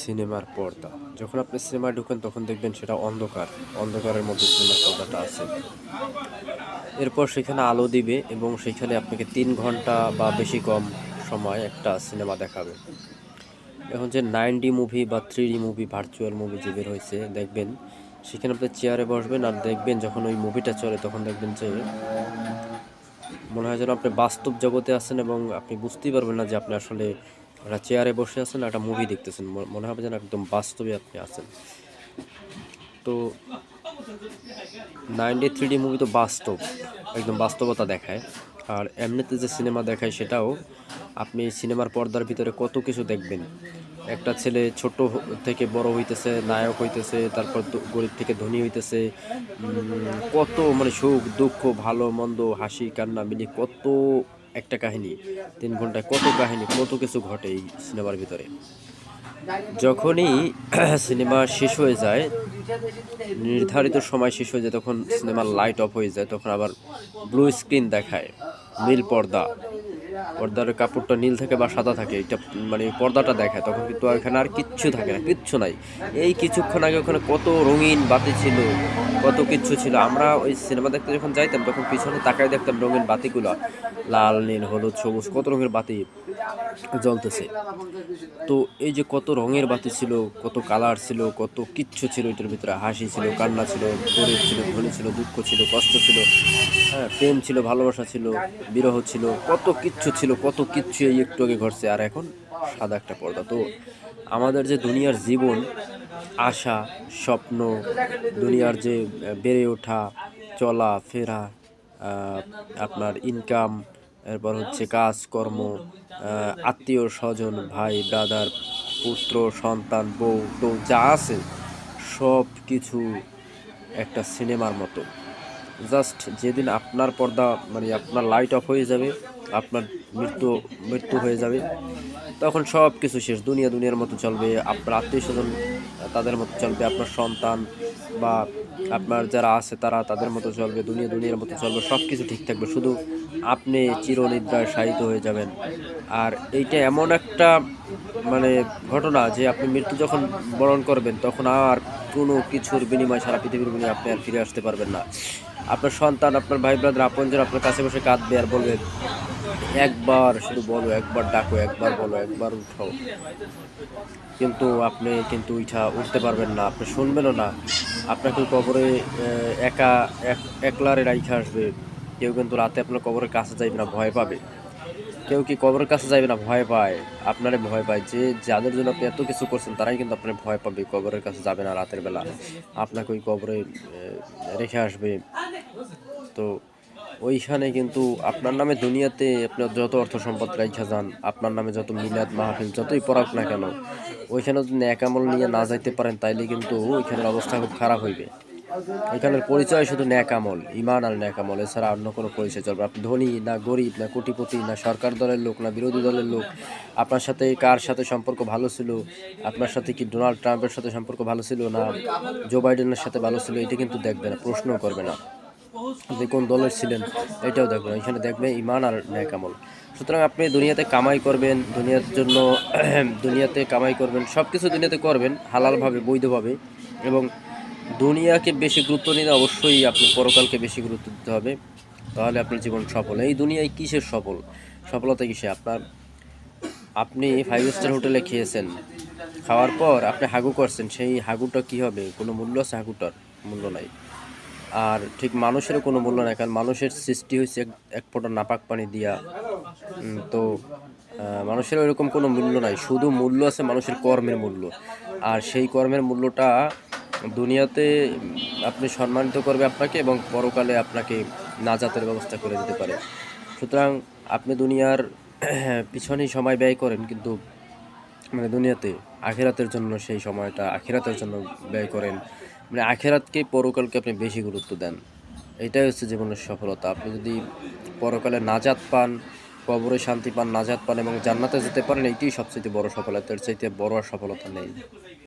সিনেমার পর্দা যখন আপনি সিনেমায় ঢুকেন তখন দেখবেন সেটা অন্ধকারের মধ্যে সিনেমার পর্দাটা আছে। এরপর সেখানে আলো দিবে এবং সেখানে আপনাকে 3 ঘন্টা বা বেশি কম সময় একটা সিনেমা দেখাবে। এখন যে 9D মুভি বা 3D মুভি, ভার্চুয়াল মুভি যে বের হয়েছে দেখবেন, সেখানে আপনি চেয়ারে বসবেন আর দেখবেন যখন ওই মুভিটা চলে তখন দেখবেন যে মনে হয় যেন আপনি বাস্তব জগতে আছেন এবং আপনি বুঝতেই পারবেন না যে আপনি আসলে একটা চেয়ারে বসে আছেন, একটা মুভি দেখতেছেন। মনে হবে যেন একদম বাস্তবে আপনি আছেন। তো 9D 3D মুভি তো বাস্তব, একদম বাস্তবতা দেখায়। আর এমনিতে যে সিনেমা দেখায় সেটাও আপনি সিনেমার পর্দার ভিতরে কত কিছু দেখবেন। একটা ছেলে ছোট থেকে বড় হইতেছে, নায়ক হইতেছে, তারপর গরিব থেকে ধনী হইতেছে। কত মানে সুখ দুঃখ ভালো মন্দ হাসি কান্না মিলিয়ে কত একটা কাহিনী, 3 ঘন্টায় কত কাহিনী কত কিছু ঘটে এই সিনেমার ভিতরে। যখনই সিনেমা শেষ হয়ে যায়, নির্ধারিত সময় শেষ হয়ে যায়, তখন সিনেমার লাইট অফ হয়ে যায়, তখন আবার ব্লু স্ক্রিন দেখায়, নীল পর্দা। পর্দার কাপড়টা নীল থাকে বা সাদা থাকে, এটা মানে পর্দাটা দেখায়। তখন কিন্তু এখানে আর কিচ্ছু থাকে না, কিচ্ছু নাই। এই কিছুক্ষণ আগে ওখানে কত রঙিন বাতি ছিল, কত কিচ্ছু ছিল। আমরা ওই সিনেমা দেখতে যখন যাইতাম তখন পিছনে তাকায় দেখতাম রঙিন বাতিগুলো, লাল নীল হলুদ সবুজ কত রঙের বাতি জ্বলতেছে। তো এই যে কত রঙের বাতি ছিল, কত কালার ছিল, কত কিচ্ছু ছিল এটার ভিতরে। হাসি ছিল, কান্না ছিল, গরিব ছিল, ধনী ছিল, দুঃখ ছিল, কষ্ট ছিল, হ্যাঁ, প্রেম ছিল, ভালোবাসা ছিল, বিরহ ছিল, কত কিচ্ছু ছিল, কত কিচ্ছু এই একটু আগে ঘটছে। আর এখন সাদা একটা পর্দা। তো আমাদের যে দুনিয়ার জীবন, আশা, স্বপ্ন, দুনিয়ার যে বেড়ে ওঠা, চলা ফেরা, আপনার ইনকাম, এরপর হচ্ছে কাজকর্ম, আত্মীয় স্বজন, ভাই ব্রাদার, পুত্র সন্তান, বউ টউ যা আছে সব কিছু একটা সিনেমার মতো। জাস্ট যেদিন আপনার পর্দা মানে আপনার লাইট অফ হয়ে যাবে, আপনার মৃত্যু মৃত্যু হয়ে যাবে, তখন সব কিছু শেষ। দুনিয়ার মতো চলবে, আপনার আত্মীয় স্বজন তাদের মতো চলবে, আপনার সন্তান বা আপনার যারা আছে তারা তাদের মতো চলবে, দুনিয়ার মতো চলবে, সব কিছু ঠিক থাকবে, শুধু আপনি চিরনিদ্রায় শায়িত হয়ে যাবেন। আর এইটা এমন একটা মানে ঘটনা যে আপনি মৃত্যু যখন বরণ করবেন তখন আর কোনো কিছুর বিনিময় সারা পৃথিবীর বিনিময়ে আপনি আর ফিরে আসতে পারবেন না। আপনার সন্তান, আপনার ভাই ব্রাদার, আপনজন আপনার কাছে বসে কাঁদবে আর বলবে, একবার শুধু বলো, একবার ডাকো, একবার বলো, একবার উঠাও। কিন্তু আপনি কিন্তু উঠতে পারবেন না, আপনি শুনবেনও না। আপনাকে কবরে একা একলারে রাইখা আসবে। কেউ কিন্তু রাতে আপনার কবরের কাছে যাইবে না, ভয় পাবে। কেউ কি কবরের কাছে যাইবে না, ভয় পায়, আপনারে ভয় পায়। যে যাদের জন্য আপনি এত কিছু করছেন তারাই কিন্তু আপনার ভয় পাবে, কবরের কাছে যাবে না রাতের বেলা, আপনাকে ওই কবরে রেখে আসবে। তো ওইখানে কিন্তু আপনার নামে দুনিয়াতে আপনার যত অর্থ সম্পদ রাইখা যান, আপনার নামে যত মিলাদ মাহফিল যতই পড়াক না কেন, ওইখানে যদি ন্যাক আমল নিয়ে না যাইতে পারেন তাইলে কিন্তু ওইখানের অবস্থা খুব খারাপ হইবে। এখানের পরিচয় শুধু ন্যাক আমল, ইমান আর ন্যাক আমল, এছাড়া অন্য কোনো পরিচয় চলবে। আপনি ধনী না গরিব না কোটিপতি না সরকার দলের লোক না বিরোধী দলের লোক, আপনার সাথে কার সাথে সম্পর্ক ভালো ছিল, আপনার সাথে কি ডোনাল্ড ট্রাম্পের সাথে সম্পর্ক ভালো ছিল না জো বাইডেনের সাথে ভালো ছিল, এটা কিন্তু দেখবে না, প্রশ্নও করবে না। আপনি কোন দলের ছিলেন এটাও দেখবে না, এখানে দেখবে ইমান আর ন্যাক আমল। সুতরাং আপনি দুনিয়াতে কামাই করবেন, দুনিয়ার জন্য দুনিয়াতে কামাই করবেন, সব কিছু দুনিয়াতে করবেন হালালভাবে বৈধভাবে, এবং দুনিয়াকে বেশি গুরুত্ব নিলে অবশ্যই আপনি পরকালকে বেশি গুরুত্ব দিতে হবে। তাহলে আপনার জীবন সফল। এই দুনিয়ায় কিসের সফলতা কিসে? আপনি 5 স্টার হোটেলে খেয়েছেন, খাওয়ার পর আপনি হাগু করছেন, সেই হাগুটা কি হবে? কোনো মূল্য আছে হাগুটার? মূল্য নাই। আর ঠিক মানুষেরও কোনো মূল্য নাই, কারণ মানুষের সৃষ্টি হয়েছে এক ফোঁটা নাপাক পানি দিয়া। তো মানুষের ওইরকম কোনো মূল্য নাই, শুধু মূল্য আছে মানুষের কর্মের মূল্য। আর সেই কর্মের মূল্যটা দুনিয়াতে আপনি সম্মানিত করবে আপনাকে, এবং পরকালে আপনাকে নাজাতের ব্যবস্থা করে দিতে পারে। সুতরাং আপনি দুনিয়ার পিছনেই সময় ব্যয় করেন, কিন্তু মানে দুনিয়াতে আখিরাতের জন্য সেই সময়টা আখিরাতের জন্য ব্যয় করেন। মানে আখিরাতকে পরকালকে আপনি বেশি গুরুত্ব দেন। এটাই হচ্ছে জীবনের সফলতা। আপনি যদি পরকালে নাজাত পান, কবরে শান্তি পান, নাজাত পান এবং জান্নাতে যেতে পারেন, এইটাই সবচেয়ে বড় সফলতা। এর চাইতে বড় আর সফলতা নেই।